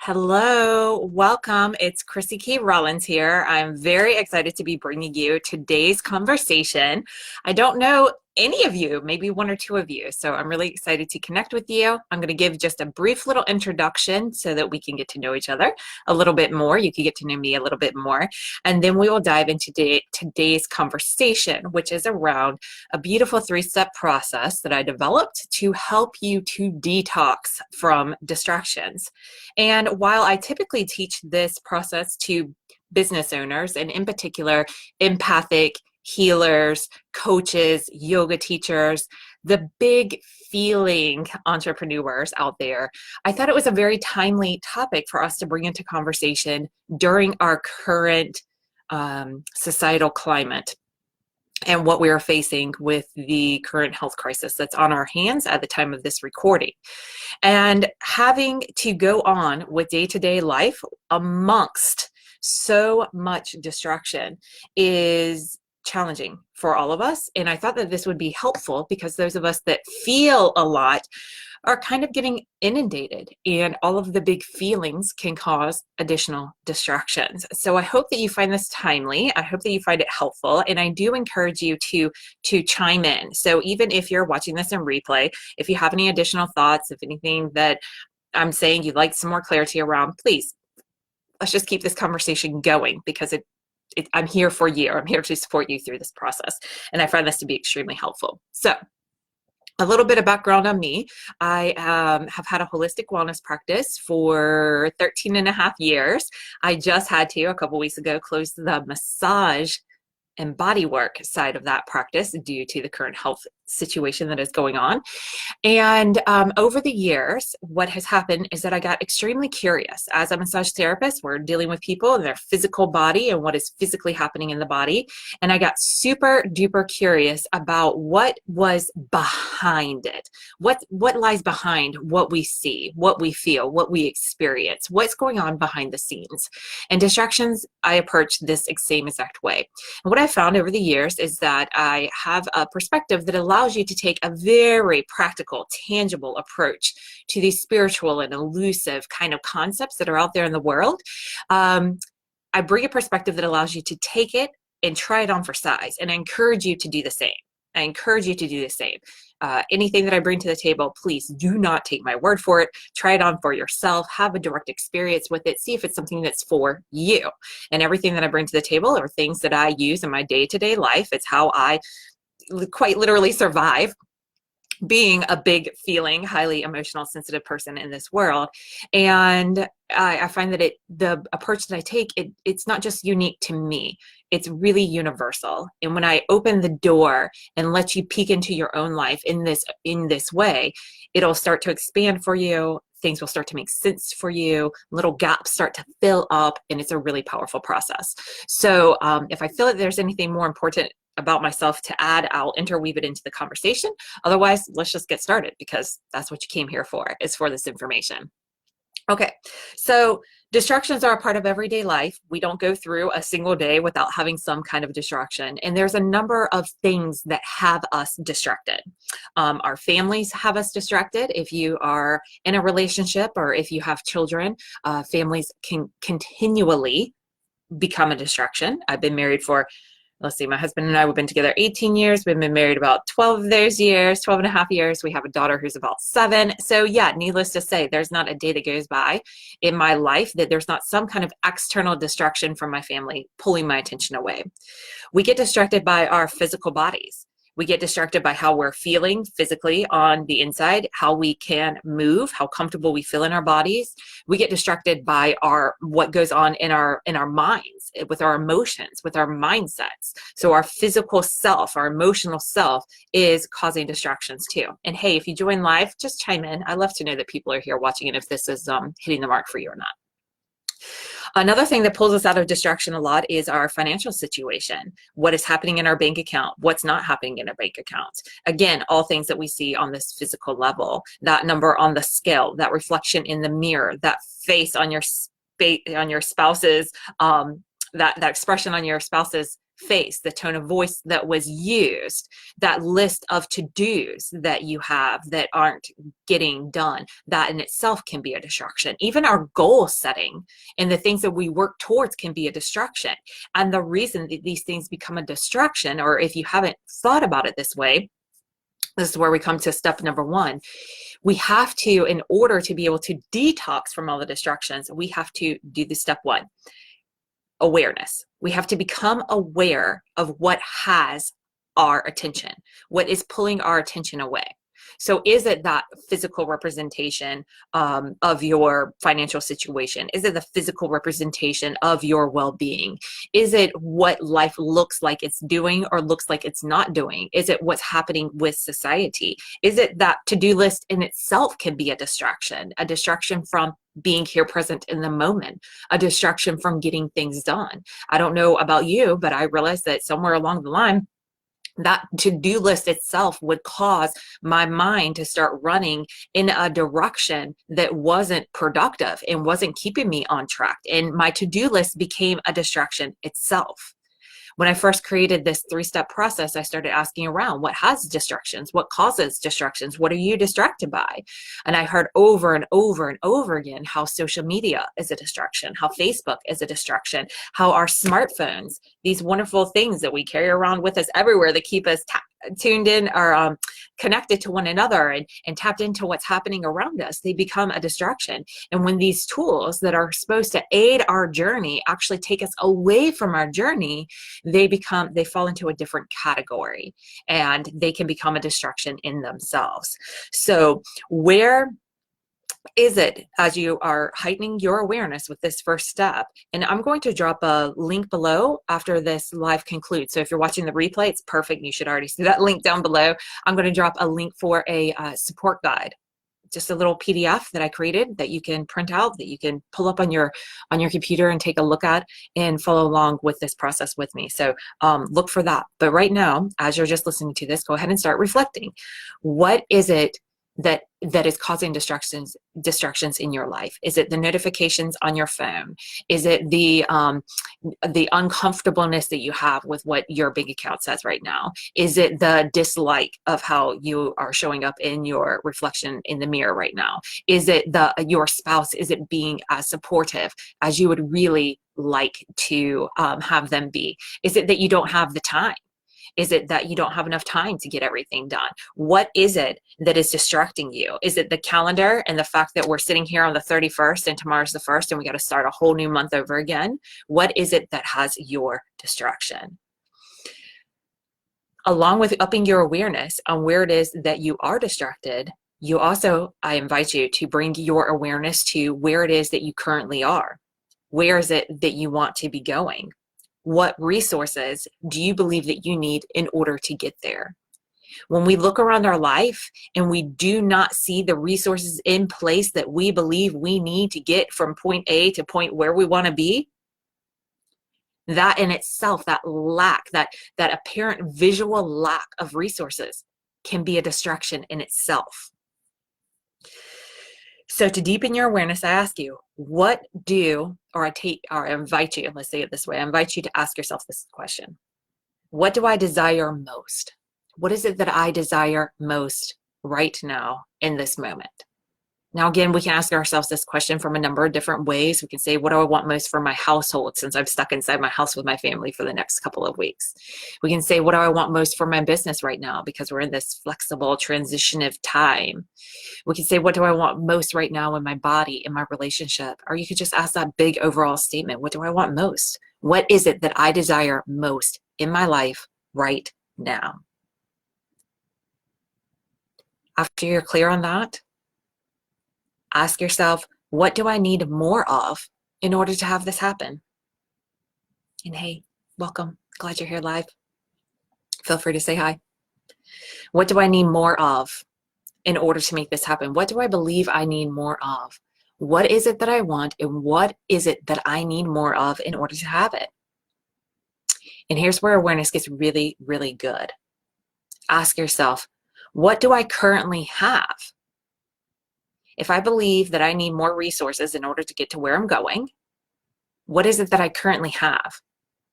Hello, welcome. It's Chrissy K. Rollins here. I'm very excited to be bringing you today's conversation. I don't know any of you, maybe one or two of you, so I'm really excited to connect with you. I'm going to give just a brief little introduction so that we can get to know each other a little bit more. You can get to know me a little bit more, and then we will dive into today's conversation, which is around a beautiful three-step process that I developed to help you to detox from distractions. And while I typically teach this process to business owners, and in particular, empathic healers, coaches, yoga teachers, the big feeling entrepreneurs out there, I thought it was a very timely topic for us to bring into conversation during our current societal climate and what we are facing with the current health crisis that's on our hands at the time of this recording. And having to go on with day-to-day life amongst so much distraction is challenging for all of us. And I thought that this would be helpful because those of us that feel a lot are kind of getting inundated, and all of the big feelings can cause additional distractions. So I hope that you find this timely. I hope that you find it helpful, and I do encourage you to chime in. So even if you're watching this in replay, if you have any additional thoughts, if anything that I'm saying you'd like some more clarity around, please, let's just keep this conversation going because I'm here for you. I'm here to support you through this process, and I find this to be extremely helpful. So a little bit of background on me. I have had a holistic wellness practice for 13 and a half years. I just had to, a couple weeks ago, close the massage and body work side of that practice due to the current health situation that is going on. And over the years, what has happened is that I got extremely curious. As a massage therapist, we're dealing with people and their physical body and what is physically happening in the body. And I got super duper curious about what was behind it. What lies behind what we see, what we feel, what we experience, what's going on behind the scenes. And distractions, I approach this same exact way. And what I found over the years is that I have a perspective that allows you to take a very practical, tangible approach to these spiritual and elusive kind of concepts that are out there in the world. I bring a perspective that allows you to take it and try it on for size, and I encourage you to do the same. I encourage you to do the same. Anything that I bring to the table, please do not take my word for it. Try it on for yourself. Have a direct experience with it. See if it's something that's for you. And everything that I bring to the table are things that I use in my day-to-day life. It's how I quite literally survive being a big feeling, highly emotional, sensitive person in this world. And I find that the approach that I take, it's not just unique to me, it's really universal. And when I open the door and let you peek into your own life in this way, it'll start to expand for you. Things will start to make sense for you. Little gaps start to fill up, and it's a really powerful process. So if I feel that there's anything more important about myself to add, I'll interweave it into the conversation. Otherwise, let's just get started because that's what you came here for, is for this information. Okay, so distractions are a part of everyday life. We don't go through a single day without having some kind of distraction. And there's a number of things that have us distracted. Our families have us distracted. If you are in a relationship or if you have children, families can continually become a distraction. I've been married for, let's see, my husband and I, we've been together 18 years. We've been married about 12 of those years, 12 and a half years. We have a daughter who's about 7. So yeah, needless to say, there's not a day that goes by in my life that there's not some kind of external distraction from my family pulling my attention away. We get distracted by our physical bodies. We get distracted by how we're feeling physically on the inside, how we can move, how comfortable we feel in our bodies. We get distracted by what goes on in our minds, with our emotions, with our mindsets. So our physical self, our emotional self is causing distractions too. And hey, if you join live, just chime in. I love to know that people are here watching and if this is hitting the mark for you or not. Another thing that pulls us out of distraction a lot is our financial situation. What is happening in our bank account? What's not happening in a bank account? Again, all things that we see on this physical level. That number on the scale, that reflection in the mirror, that face on your spouse's, that expression on your spouse's face, the tone of voice that was used, that list of to-dos that you have that aren't getting done, that in itself can be a distraction. Even our goal setting and the things that we work towards can be a distraction. And the reason that these things become a distraction, or if you haven't thought about it this way, this is where we come to step number one. We have to, in order to be able to detox from all the distractions, we have to do the step one. Awareness. We have to become aware of what has our attention, what is pulling our attention away. So is it that physical representation of your financial situation? Is it the physical representation of your well-being? Is it what life looks like it's doing or looks like it's not doing? Is it what's happening with society? Is it that to-do list in itself can be a distraction from being here present in the moment, a distraction from getting things done? I don't know about you, but I realized that somewhere along the line, that to-do list itself would cause my mind to start running in a direction that wasn't productive and wasn't keeping me on track. And my to-do list became a distraction itself. When I first created this 3-step process, I started asking around, what has distractions? What causes distractions? What are you distracted by? And I heard over and over and over again how social media is a distraction, how Facebook is a distraction, how our smartphones, these wonderful things that we carry around with us everywhere that keep us tuned in or connected to one another and tapped into what's happening around us, they become a distraction. And when these tools that are supposed to aid our journey actually take us away from our journey, they fall into a different category, and they can become a distraction in themselves. So where is it, as you are heightening your awareness with this first step, and I'm going to drop a link below after this live concludes. So if you're watching the replay, it's perfect. You should already see that link down below. I'm going to drop a link for a support guide, just a little PDF that I created that you can print out, that you can pull up on your computer and take a look at and follow along with this process with me. So look for that. But right now, as you're just listening to this, go ahead and start reflecting. What is it that is causing distractions in your life? Is it the notifications on your phone? Is it the uncomfortableness that you have with what your bank account says right now? Is it the dislike of how you are showing up in your reflection in the mirror right now? Is it your spouse? Is it being as supportive as you would really like to have them be? Is it that you don't have the time? Is it that you don't have enough time to get everything done? What is it that is distracting you? Is it the calendar and the fact that we're sitting here on the 31st and tomorrow's the 1st and we got to start a whole new month over again? What is it that has your distraction? Along with upping your awareness on where it is that you are distracted, I invite you to bring your awareness to where it is that you currently are. Where is it that you want to be going? What resources do you believe that you need in order to get there? When we look around our life and we do not see the resources in place that we believe we need to get from point A to point where we want to be, that in itself, that lack, that apparent visual lack of resources can be a distraction in itself. So to deepen your awareness, I ask you, I invite you, let's say it this way, I invite you to ask yourself this question. What do I desire most? What is it that I desire most right now in this moment? Now, again, we can ask ourselves this question from a number of different ways. We can say, what do I want most for my household, since I'm stuck inside my house with my family for the next couple of weeks? We can say, what do I want most for my business right now, because we're in this flexible transition of time? We can say, what do I want most right now in my body, in my relationship? Or you could just ask that big overall statement, what do I want most? What is it that I desire most in my life right now? After you're clear on that, ask yourself, what do I need more of in order to have this happen? And hey, welcome. Glad you're here live. Feel free to say hi. What do I need more of in order to make this happen? What do I believe I need more of? What is it that I want, and what is it that I need more of in order to have it? And here's where awareness gets really, really good. Ask yourself, what do I currently have? If I believe that I need more resources in order to get to where I'm going, what is it that I currently have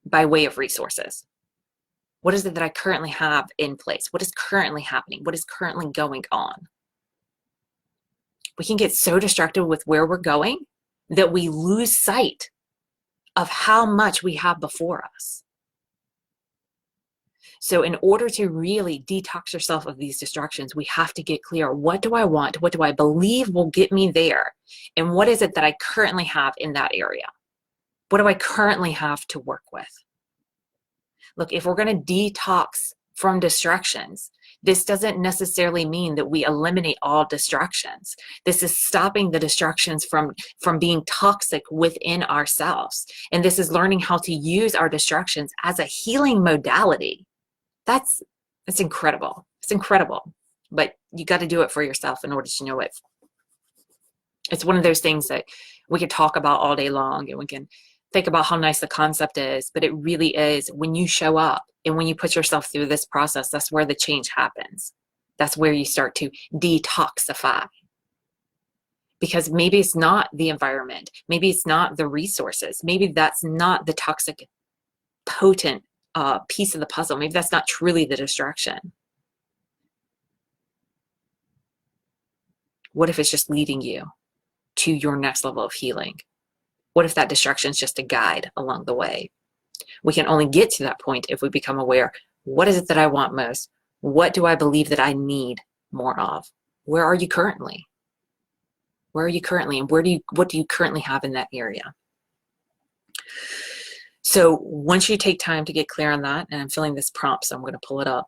by way of resources? What is it that I currently have in place? What is currently happening? What is currently going on? We can get so distracted with where we're going that we lose sight of how much we have before us. So in order to really detox yourself of these distractions, we have to get clear. What do I want? What do I believe will get me there? And what is it that I currently have in that area? What do I currently have to work with? Look, if we're going to detox from distractions, this doesn't necessarily mean that we eliminate all distractions. This is stopping the distractions from being toxic within ourselves. And this is learning how to use our distractions as a healing modality. That's incredible. It's incredible. But you got to do it for yourself in order to know it. It's one of those things that we could talk about all day long, and we can think about how nice the concept is, but it really is when you show up and when you put yourself through this process, that's where the change happens. That's where you start to detoxify. Because maybe it's not the environment, maybe it's not the resources, maybe that's not the toxic, potent piece of the puzzle. Maybe that's not truly the distraction. What if it's just leading you to your next level of healing? What if that distraction is just a guide along the way? We can only get to that point if we become aware. What is it that I want most? What do I believe that I need more of? Where are you currently? Where are you currently? And what do you currently have in that area? So once you take time to get clear on that, and I'm feeling this prompt, so I'm going to pull it up.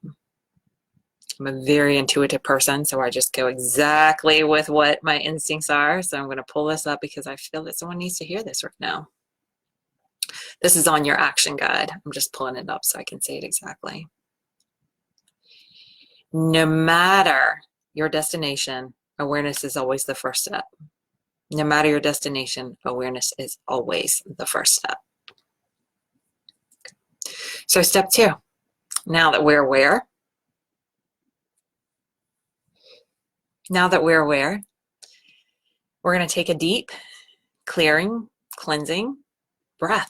I'm a very intuitive person, so I just go exactly with what my instincts are. So I'm going to pull this up because I feel that someone needs to hear this right now. This is on your action guide. I'm just pulling it up so I can say it exactly. No matter your destination, awareness is always the first step. No matter your destination, awareness is always the first step. So step 2, now that we're aware, we're going to take a deep, clearing, cleansing breath.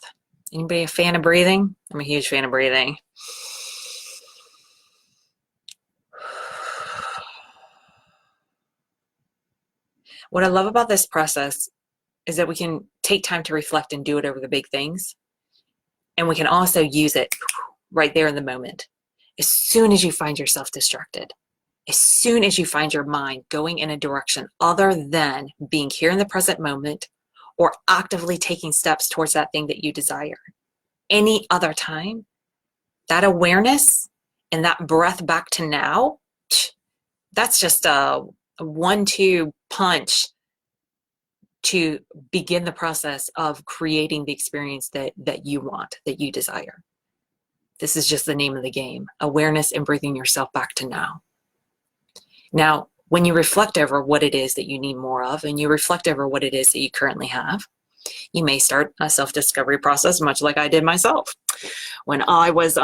Anybody a fan of breathing? I'm a huge fan of breathing. What I love about this process is that we can take time to reflect and do it over the big things. And we can also use it right there in the moment. As soon as you find yourself distracted, as soon as you find your mind going in a direction other than being here in the present moment or actively taking steps towards that thing that you desire, any other time, that awareness and that breath back to now, that's just a 1-2 punch to begin the process of creating the experience that you want, that you desire. This is just the name of the game, awareness and bringing yourself back to now. Now, when you reflect over what it is that you need more of, and you reflect over what it is that you currently have, you may start a self-discovery process, much like I did myself. When I was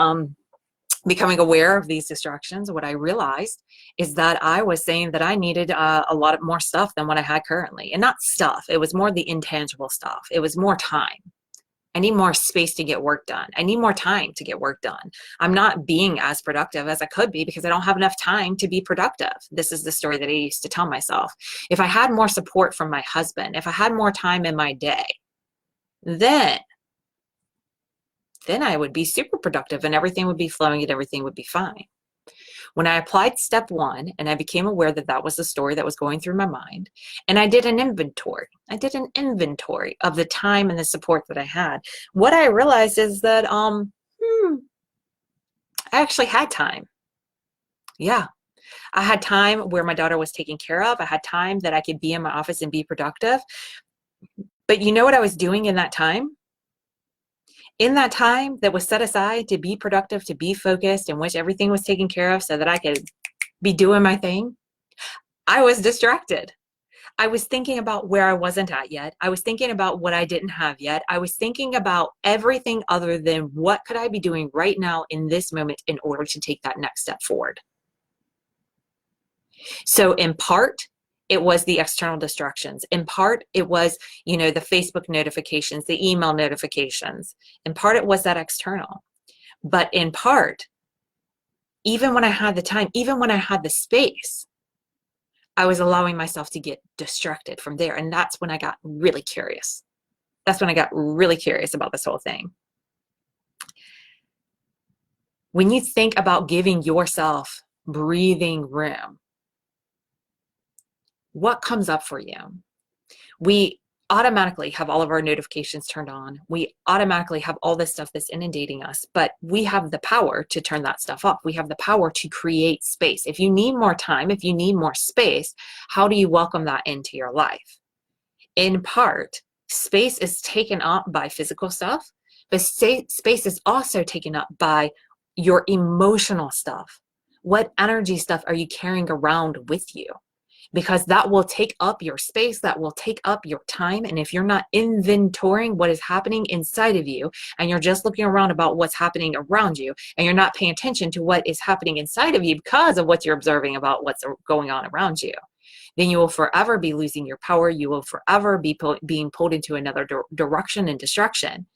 becoming aware of these distractions, what I realized is that I was saying that I needed a lot more stuff than what I had currently. And not stuff, it was more the intangible stuff. It was more time. I need more space to get work done. I need more time to get work done. I'm not being as productive as I could be because I don't have enough time to be productive. This is the story that I used to tell myself. If I had more support from my husband, if I had more time in my day, then I would be super productive and everything would be flowing and everything would be fine. When I applied step 1 and I became aware that that was the story that was going through my mind, and I did an inventory. I did an inventory of the time and the support that I had. What I realized is that I actually had time. Yeah. I had time where my daughter was taken care of. I had time that I could be in my office and be productive. But you know what I was doing in that time? In that time that was set aside to be productive, to be focused, in which everything was taken care of so that I could be doing my thing, I was distracted. I was thinking about where I wasn't at yet. I was thinking about what I didn't have yet. I was thinking about everything other than what could I be doing right now in this moment in order to take that next step forward. So in part, it was the external distractions. In part, it was, the Facebook notifications, the email notifications. In part, it was that external. But in part, even when I had the time, even when I had the space, I was allowing myself to get distracted from there. And that's when I got really curious. That's when I got really curious about this whole thing. When you think about giving yourself breathing room, what comes up for you? We automatically have all of our notifications turned on. We automatically have all this stuff that's inundating us, but we have the power to turn that stuff off. We have the power to create space. If you need more time, if you need more space, how do you welcome that into your life? In part, space is taken up by physical stuff, but space is also taken up by your emotional stuff. What energy stuff are you carrying around with you? Because that will take up your space, that will take up your time. And if you're not inventorying what is happening inside of you, and you're just looking around about what's happening around you, and you're not paying attention to what is happening inside of you because of what you're observing about what's going on around you, then you will forever be losing your power. You will forever be being pulled into another direction and destruction.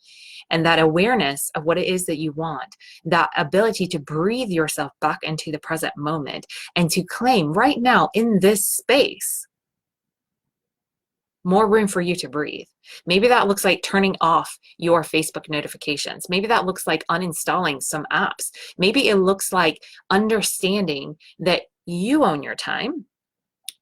And that awareness of what it is that you want, that ability to breathe yourself back into the present moment and to claim right now in this space more room for you to breathe. Maybe that looks like turning off your Facebook notifications. Maybe that looks like uninstalling some apps. Maybe it looks like understanding that you own your time.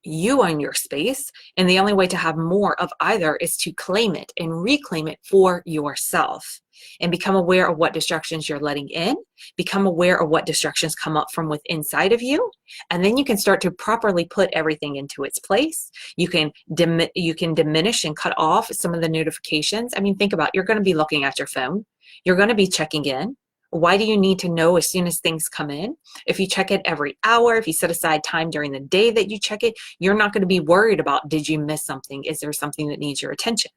You own your space, and the only way to have more of either is to claim it and reclaim it for yourself and become aware of what distractions you're letting in, become aware of what distractions come up from within inside of you, and then you can start to properly put everything into its place. You can diminish and cut off some of the notifications. I mean, think about it. You're going to be looking at your phone. You're going to be checking in. Why do you need to know as soon as things come in? If you check it every hour, if you set aside time during the day that you check it, you're not going to be worried about, did you miss something? Is there something that needs your attention?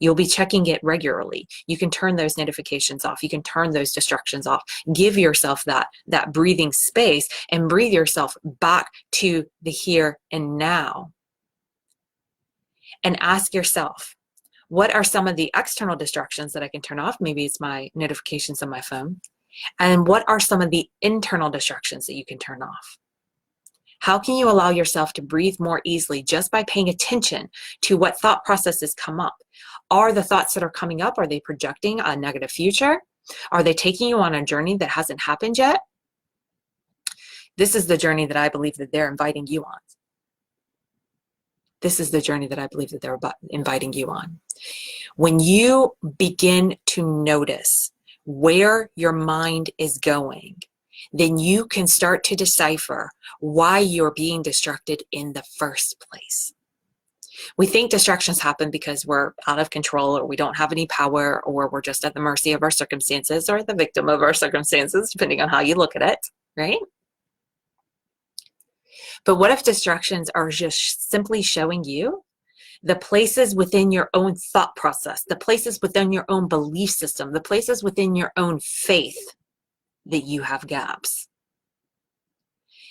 You'll be checking it regularly. You can turn those notifications off. You can turn those distractions off. Give yourself that breathing space and breathe yourself back to the here and now. And ask yourself, what are some of the external distractions that I can turn off? Maybe it's my notifications on my phone. And what are some of the internal distractions that you can turn off? How can you allow yourself to breathe more easily just by paying attention to what thought processes come up? Are the thoughts that are coming up, are they projecting a negative future? Are they taking you on a journey that hasn't happened yet? This is the journey that I believe that they're inviting you on. This is the journey that I believe that they're inviting you on. When you begin to notice where your mind is going, then you can start to decipher why you're being distracted in the first place. We think distractions happen because we're out of control, or we don't have any power, or we're just at the mercy of our circumstances, or the victim of our circumstances, depending on how you look at it, right? But what if distractions are just simply showing you the places within your own thought process, the places within your own belief system, the places within your own faith that you have gaps?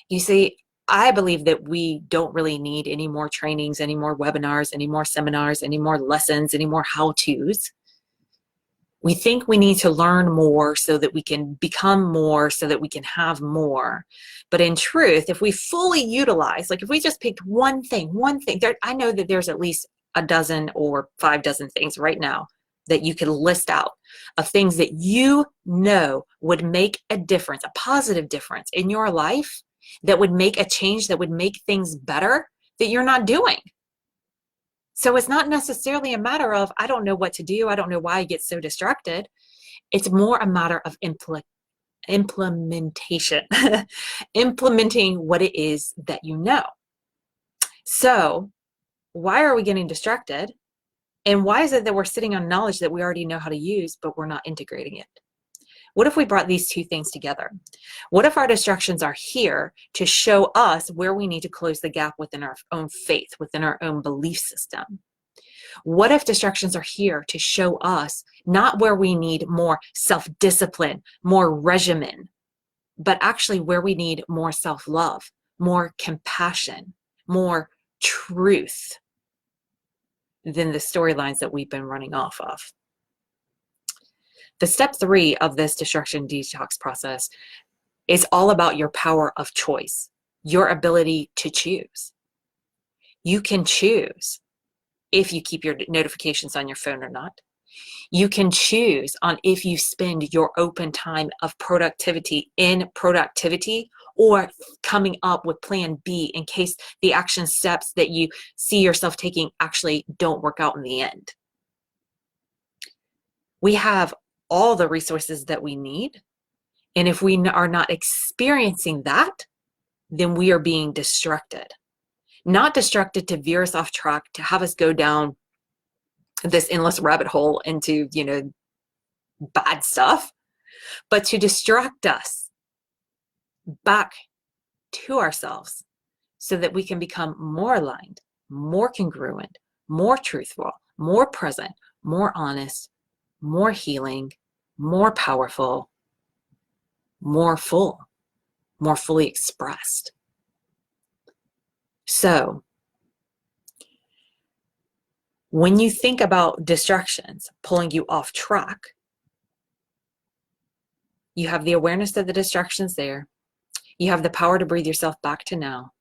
You see, I believe that we don't really need any more trainings, any more webinars, any more seminars, any more lessons, any more how-tos. We think we need to learn more so that we can become more, so that we can have more. But in truth, if we fully utilize, like if we just picked one thing, I know that there's at least a dozen or 5 dozen things right now that you can list out of things that you know would make a difference, a positive difference in your life, that would make a change, that would make things better, that you're not doing. So it's not necessarily a matter of, I don't know what to do. I don't know why I get so distracted. It's more a matter of implementation, implementing what it is that you know. So why are we getting distracted? And why is it that we're sitting on knowledge that we already know how to use, but we're not integrating it? What if we brought these two things together? What if our distractions are here to show us where we need to close the gap within our own faith, within our own belief system? What if distractions are here to show us not where we need more self-discipline, more regimen, but actually where we need more self-love, more compassion, more truth than the storylines that we've been running off of? The step 3 of this distraction detox process is all about your power of choice, your ability to choose. You can choose if you keep your notifications on your phone or not. You can choose on if you spend your open time of productivity in productivity or coming up with plan B in case the action steps that you see yourself taking actually don't work out in the end. We have all the resources that we need. And if we are not experiencing that, then we are being distracted. Not distracted to veer us off track, to have us go down this endless rabbit hole into, bad stuff, but to distract us back to ourselves so that we can become more aligned, more congruent, more truthful, more present, more honest, more healing, more powerful, more full, more fully expressed. So, when you think about distractions pulling you off track, you have the awareness of the distractions there. You have the power to breathe yourself back to now.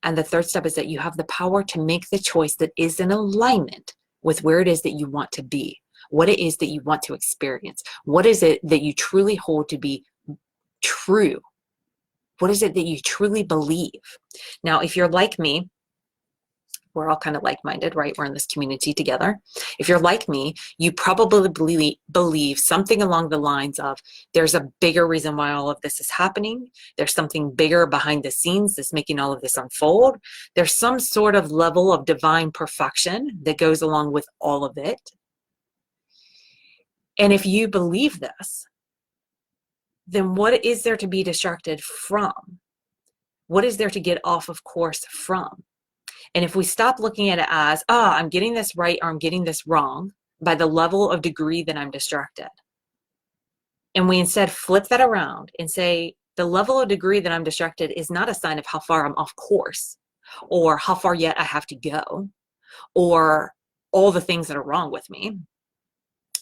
And the third step is that you have the power to make the choice that is in alignment with where it is that you want to be, what it is that you want to experience, what is it that you truly hold to be true, what is it that you truly believe. Now, if you're like me, we're all kind of like-minded, right? We're in this community together. If you're like me, you probably believe something along the lines of, there's a bigger reason why all of this is happening. There's something bigger behind the scenes that's making all of this unfold. There's some sort of level of divine perfection that goes along with all of it. And if you believe this, then what is there to be distracted from? What is there to get off of course from? And if we stop looking at it as, I'm getting this right or I'm getting this wrong by the level of degree that I'm distracted, and we instead flip that around and say, the level of degree that I'm distracted is not a sign of how far I'm off course or how far yet I have to go or all the things that are wrong with me.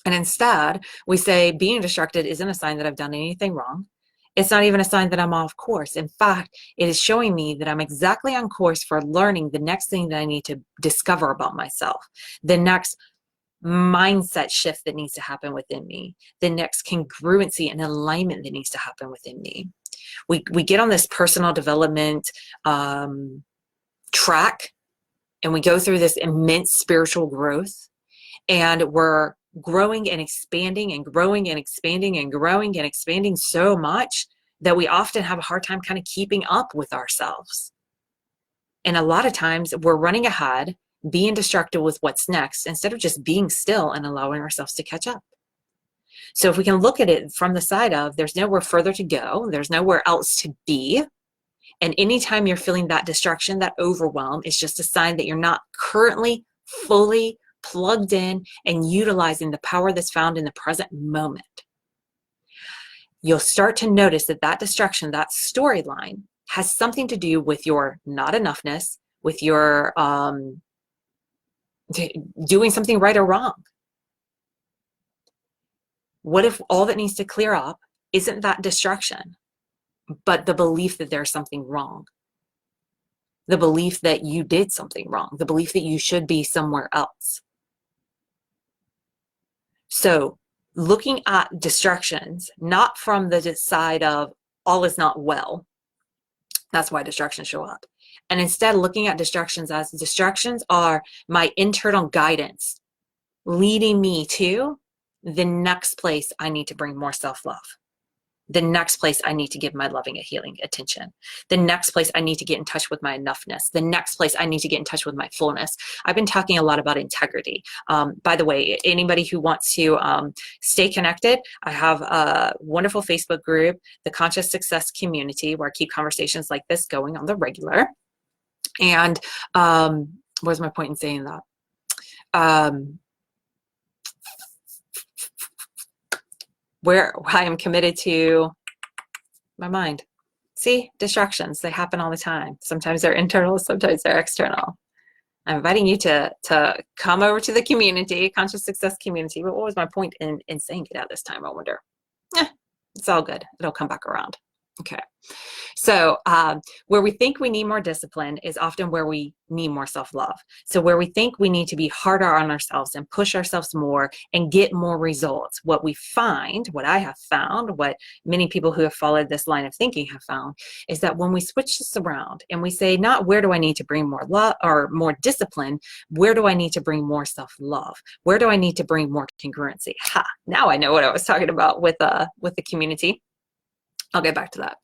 And instead, we say being distracted isn't a sign that I've done anything wrong. It's not even a sign that I'm off course. In fact, it is showing me that I'm exactly on course for learning the next thing that I need to discover about myself, the next mindset shift that needs to happen within me, the next congruency and alignment that needs to happen within me. We get on this personal development track, and we go through this immense spiritual growth, and we're growing and expanding and growing and expanding and growing and expanding so much that we often have a hard time kind of keeping up with ourselves. And a lot of times we're running ahead, being distracted with what's next, instead of just being still and allowing ourselves to catch up. So if we can look at it from the side of, there's nowhere further to go, there's nowhere else to be. And anytime you're feeling that distraction, that overwhelm, is just a sign that you're not currently fully plugged in and utilizing the power that's found in the present moment. You'll start to notice that that distraction, that storyline, has something to do with your not enoughness, with your doing something right or wrong. What if all that needs to clear up isn't that distraction, but the belief that there's something wrong? The belief that you did something wrong, the belief that you should be somewhere else. So looking at distractions, not from the side of all is not well, that's why distractions show up. And instead looking at distractions as distractions are my internal guidance leading me to the next place I need to bring more self-love. The next place I need to give my loving and healing attention. The next place I need to get in touch with my enoughness. The next place I need to get in touch with my fullness. I've been talking a lot about integrity. By the way, anybody who wants to stay connected, I have a wonderful Facebook group, the Conscious Success Community, where I keep conversations like this going on the regular. And what was my point in saying that? Where I am committed to my mind. See, distractions, they happen all the time. Sometimes they're internal, sometimes they're external. I'm inviting you to come over to the community, Conscious Success Community. But what was my point in saying it at this time, I wonder? It's all good. It'll come back around. Okay. So, where we think we need more discipline is often where we need more self-love. So, where we think we need to be harder on ourselves and push ourselves more and get more results, what we find, what I have found, what many people who have followed this line of thinking have found, is that when we switch this around and we say, not where do I need to bring more love or more discipline, where do I need to bring more self-love? Where do I need to bring more congruency? Ha! Now I know what I was talking about with the community. I'll get back to that.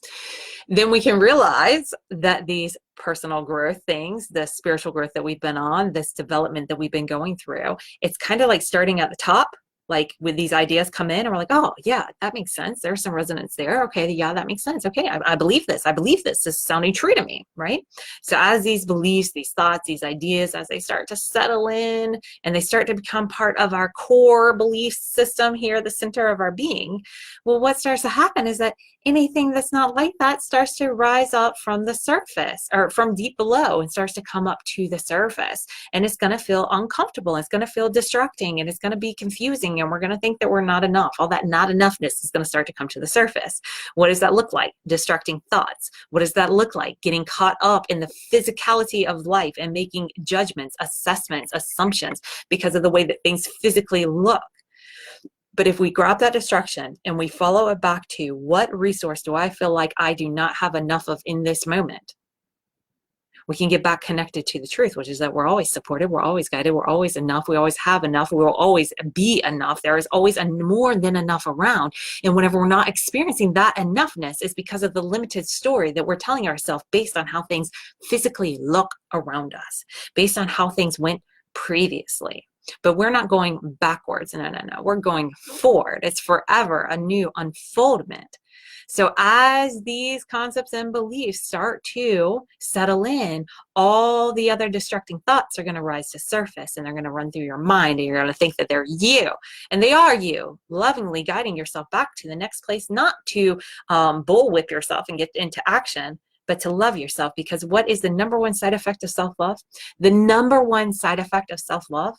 Then we can realize that these personal growth things, the spiritual growth that we've been on, this development that we've been going through, it's kind of like starting at the top, like with these ideas come in and we're like, oh yeah, that makes sense. There's some resonance there. Okay, yeah, that makes sense. Okay, I believe this. I believe this. This is sounding true to me, right? So as these beliefs, these thoughts, these ideas, as they start to settle in and they start to become part of our core belief system here, the center of our being, well, what starts to happen is that anything that's not like that starts to rise up from the surface or from deep below and starts to come up to the surface. And it's going to feel uncomfortable. It's going to feel distracting and it's going to be confusing. And we're going to think that we're not enough. All that not enoughness is going to start to come to the surface. What does that look like? Distracting thoughts. What does that look like? Getting caught up in the physicality of life and making judgments, assessments, assumptions because of the way that things physically look. But if we grab that distraction and we follow it back to what resource do I feel like I do not have enough of in this moment, we can get back connected to the truth, which is that we're always supported, we're always guided, we're always enough, we always have enough, we will always be enough. There is always a more than enough around. And whenever we're not experiencing that enoughness, it's because of the limited story that we're telling ourselves based on how things physically look around us, based on how things went previously. But we're not going backwards. No. We're going forward. It's forever a new unfoldment. So as these concepts and beliefs start to settle in, all the other distracting thoughts are going to rise to surface and they're going to run through your mind and you're going to think that they're you. And they are you, lovingly guiding yourself back to the next place, not to bullwhip yourself and get into action, but to love yourself. Because what is the number one side effect of self-love? The number one side effect of self-love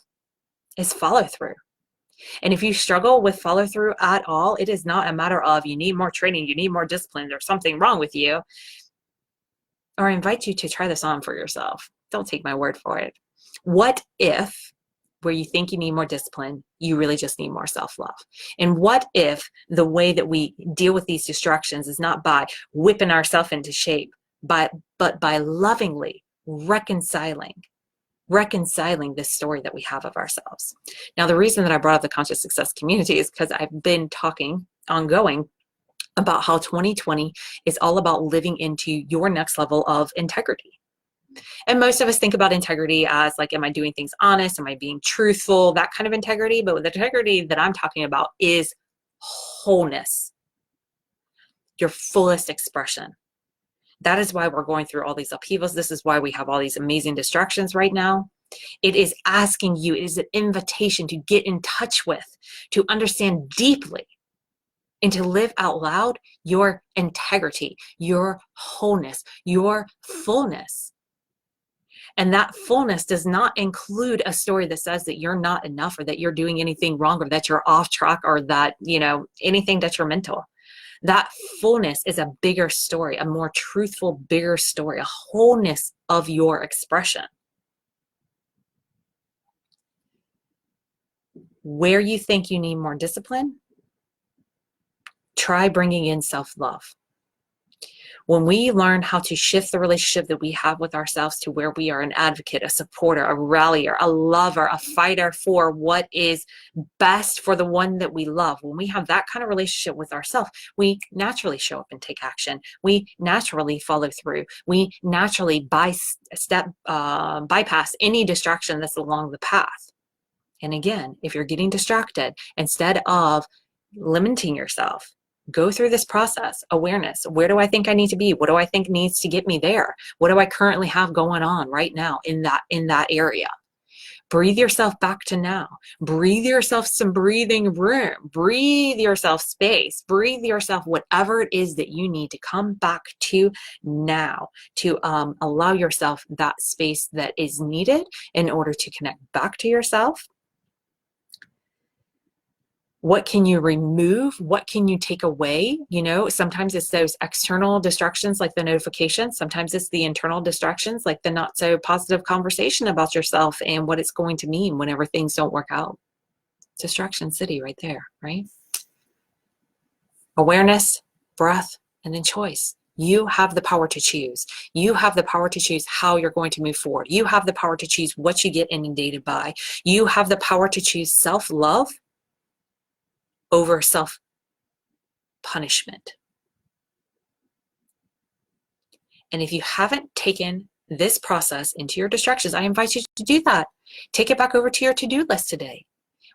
is follow through. And if you struggle with follow through at all, it is not a matter of you need more training, you need more discipline, there's something wrong with you. Or I invite you to try this on for yourself. Don't take my word for it. What if, where you think you need more discipline, you really just need more self-love? And what if the way that we deal with these distractions is not by whipping ourselves into shape, but by lovingly reconciling this story that we have of ourselves. Now, the reason that I brought up the conscious success community is because I've been talking ongoing about how 2020 is all about living into your next level of integrity. And most of us think about integrity as like, am I doing things honest? Am I being truthful? That kind of integrity. But the integrity that I'm talking about is wholeness, your fullest expression. That is why we're going through all these upheavals. This is why we have all these amazing distractions right now. It is asking you, it is an invitation to get in touch with, to understand deeply, and to live out loud your integrity, your wholeness, your fullness. And that fullness does not include a story that says that you're not enough or that you're doing anything wrong or that you're off track or that, anything detrimental. That fullness is a bigger story, a more truthful, bigger story, a wholeness of your expression. Where you think you need more discipline, try bringing in self-love. When we learn how to shift the relationship that we have with ourselves to where we are an advocate, a supporter, a rallier, a lover, a fighter for what is best for the one that we love, when we have that kind of relationship with ourselves, we naturally show up and take action. We naturally follow through. We naturally bypass any distraction that's along the path. And again, if you're getting distracted, instead of limiting yourself, go through this process, awareness. Where do I think I need to be? What do I think needs to get me there? What do I currently have going on right now in that area? Breathe yourself back to now. Breathe yourself some breathing room. Breathe yourself space. Breathe yourself whatever it is that you need to come back to now, to allow yourself that space that is needed in order to connect back to yourself. What can you remove? What can you take away? You know, sometimes it's those external distractions like the notifications. Sometimes it's the internal distractions like the not so positive conversation about yourself and what it's going to mean whenever things don't work out. Distraction city right there, right? Awareness, breath, and then choice. You have the power to choose. You have the power to choose how you're going to move forward. You have the power to choose what you get inundated by. You have the power to choose self-love over self-punishment. And if you haven't taken this process into your distractions, I invite you to do that. Take it back over to your to-do list today.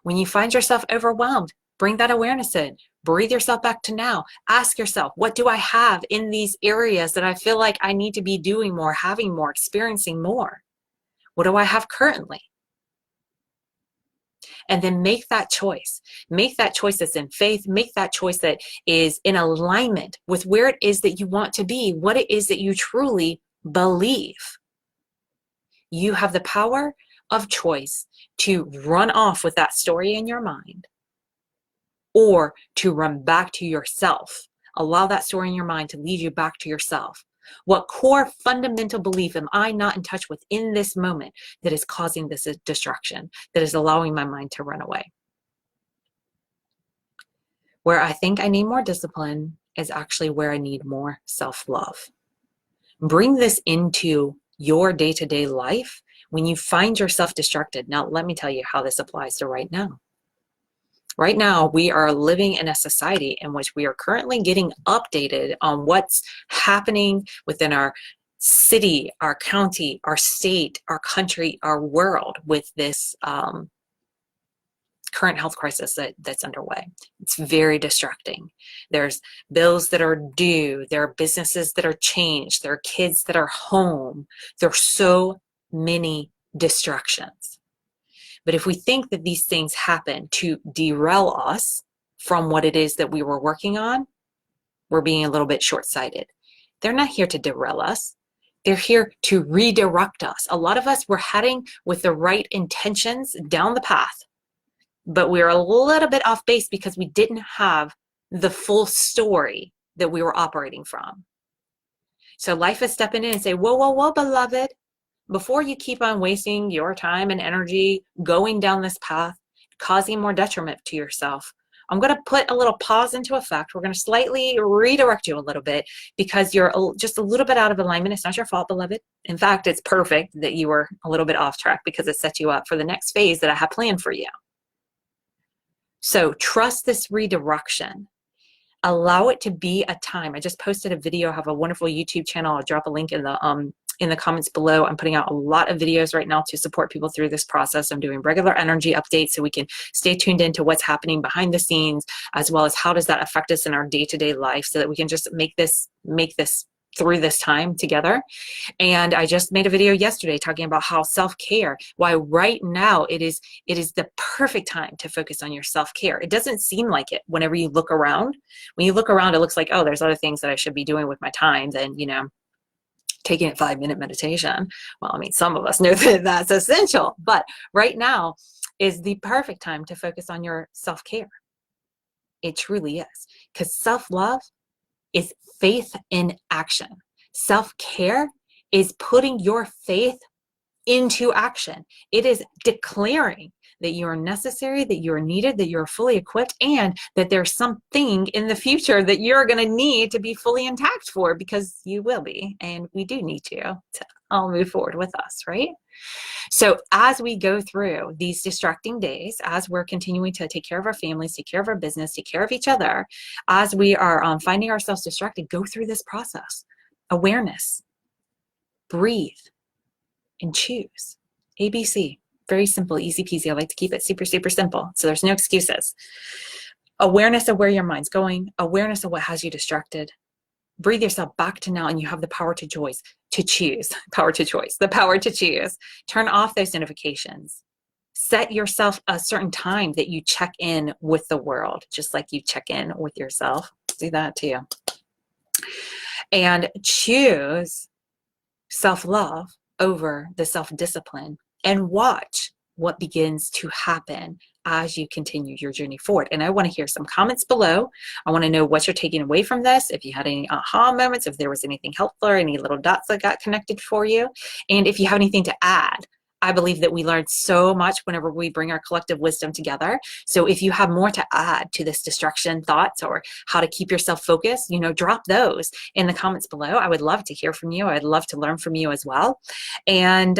When you find yourself overwhelmed, bring that awareness in. Breathe yourself back to now. Ask yourself, what do I have in these areas that I feel like I need to be doing more, having more, experiencing more? What do I have currently? And then make that choice. Make that choice that's in faith. Make that choice that is in alignment with where it is that you want to be, what it is that you truly believe. You have the power of choice to run off with that story in your mind or to run back to yourself. Allow that story in your mind to lead you back to yourself. What core fundamental belief am I not in touch with in this moment that is causing this distraction, that is allowing my mind to run away? Where I think I need more discipline is actually where I need more self-love. Bring this into your day-to-day life when you find yourself distracted. Now, let me tell you how this applies to right now. Right now, we are living in a society in which we are currently getting updated on what's happening within our city, our county, our state, our country, our world with this current health crisis that's underway. It's very distracting. There's bills that are due. There are businesses that are changed. There are kids that are home. There are so many distractions. But if we think that these things happen to derail us from what it is that we were working on, we're being a little bit short-sighted. They're not here to derail us. They're here to redirect us. A lot of us were heading with the right intentions down the path, but we were a little bit off base because we didn't have the full story that we were operating from. So life is stepping in and say, whoa, whoa, whoa, beloved. Before you keep on wasting your time and energy going down this path, causing more detriment to yourself, I'm going to put a little pause into effect. We're going to slightly redirect you a little bit because you're just a little bit out of alignment. It's not your fault, beloved. In fact, it's perfect that you were a little bit off track because it set you up for the next phase that I have planned for you. So trust this redirection. Allow it to be a time. I just posted a video. I have a wonderful YouTube channel. I'll drop a link in the comments below. I'm putting out a lot of videos right now to support people through this process. I'm doing regular energy updates so we can stay tuned into what's happening behind the scenes, as well as how does that affect us in our day-to-day life so that we can just make this through this time together. And I just made a video yesterday talking about how self-care, why right now it is the perfect time to focus on your self-care. It doesn't seem like it whenever you look around. When you look around, it looks like, oh, there's other things that I should be doing with my time than, you know, taking a 5-minute meditation. Well, I mean, some of us know that that's essential, but right now is the perfect time to focus on your self-care. It truly is, because self-love is faith in action. Self-care is putting your faith into action. It is declaring that you are necessary, that you are needed, that you're fully equipped, and that there's something in the future that you're going to need to be fully intact for, because you will be, and we do need you to all move forward with us, right? So as we go through these distracting days, as we're continuing to take care of our families, take care of our business, take care of each other, as we are finding ourselves distracted, go through this process. Awareness, breathe, and choose. ABC. Very simple, easy peasy. I like to keep it super, super simple. So there's no excuses. Awareness of where your mind's going, awareness of what has you distracted. Breathe yourself back to now, and you have the power to choose, the power to choose. Turn off those notifications. Set yourself a certain time that you check in with the world, just like you check in with yourself. Do that too. And choose self-love over the self-discipline, and watch what begins to happen as you continue your journey forward. And I want to hear some comments below. I want to know what you're taking away from this, if you had any aha moments, if there was anything helpful or any little dots that got connected for you, and if you have anything to add. I believe that we learn so much whenever we bring our collective wisdom together. So if you have more to add to this distraction thoughts or how to keep yourself focused, drop those in the comments below. I would love to hear from you. I'd love to learn from you as well. And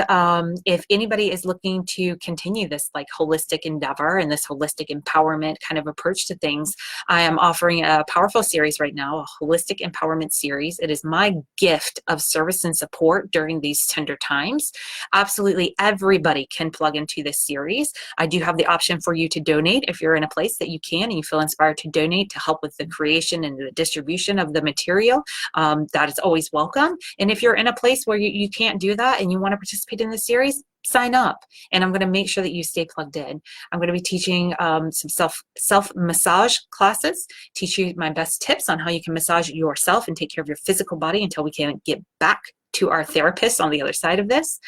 if anybody is looking to continue this like holistic endeavor and this holistic empowerment kind of approach to things, I am offering a powerful series right now, a holistic empowerment series. It is my gift of service and support during these tender times. Absolutely everybody can plug into this series. I do have the option for you to donate if you're in a place that you can and you feel inspired to donate to help with the creation and the distribution of the material. That is always welcome. And if you're in a place where you can't do that and you want to participate in the series, sign up, and I'm going to make sure that you stay plugged in. I'm going to be teaching some self massage classes, teach you my best tips on how you can massage yourself and take care of your physical body until we can get back to our therapists on the other side of this.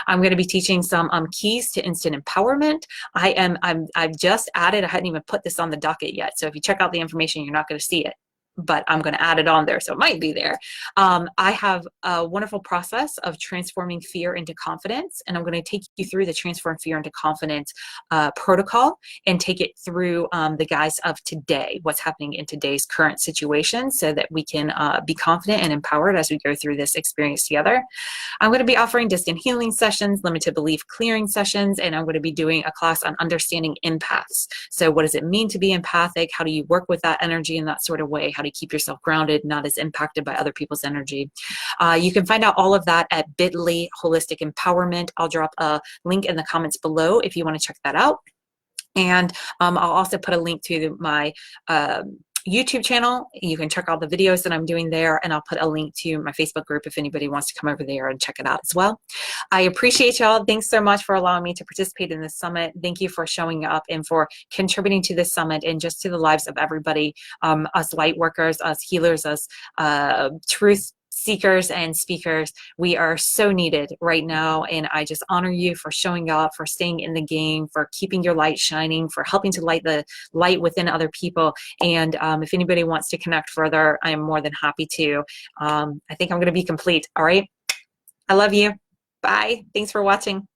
I'm going to be teaching some keys to instant empowerment. I've just added, I hadn't even put this on the docket yet. So if you check out the information, you're not going to see it, but I'm going to add it on there, so it might be there. I have a wonderful process of transforming fear into confidence, and I'm going to take you through the Transform Fear into Confidence protocol and take it through the guise of today, what's happening in today's current situation, so that we can be confident and empowered as we go through this experience together. I'm going to be offering distant healing sessions, limited belief clearing sessions, and I'm going to be doing a class on understanding empaths. So what does it mean to be empathic? How do you work with that energy in that sort of way? How do you keep yourself grounded, not as impacted by other people's energy? You can find out all of that at bit.ly holistic empowerment. I'll drop a link in the comments below if you want to check that out. And I'll also put a link to my YouTube channel. You can check out the videos that I'm doing there, and I'll put a link to my Facebook group if anybody wants to come over there and check it out as well. I appreciate y'all. Thanks so much for allowing me to participate in this summit. Thank you for showing up and for contributing to this summit and just to the lives of everybody, us light workers, us healers, us truth seekers and speakers. We are so needed right now, and I just honor you for showing up, for staying in the game, for keeping your light shining, for helping to light the light within other people. And if anybody wants to connect further, I am more than happy to. I think I'm going to be complete. All right. I love you. Bye. Thanks for watching.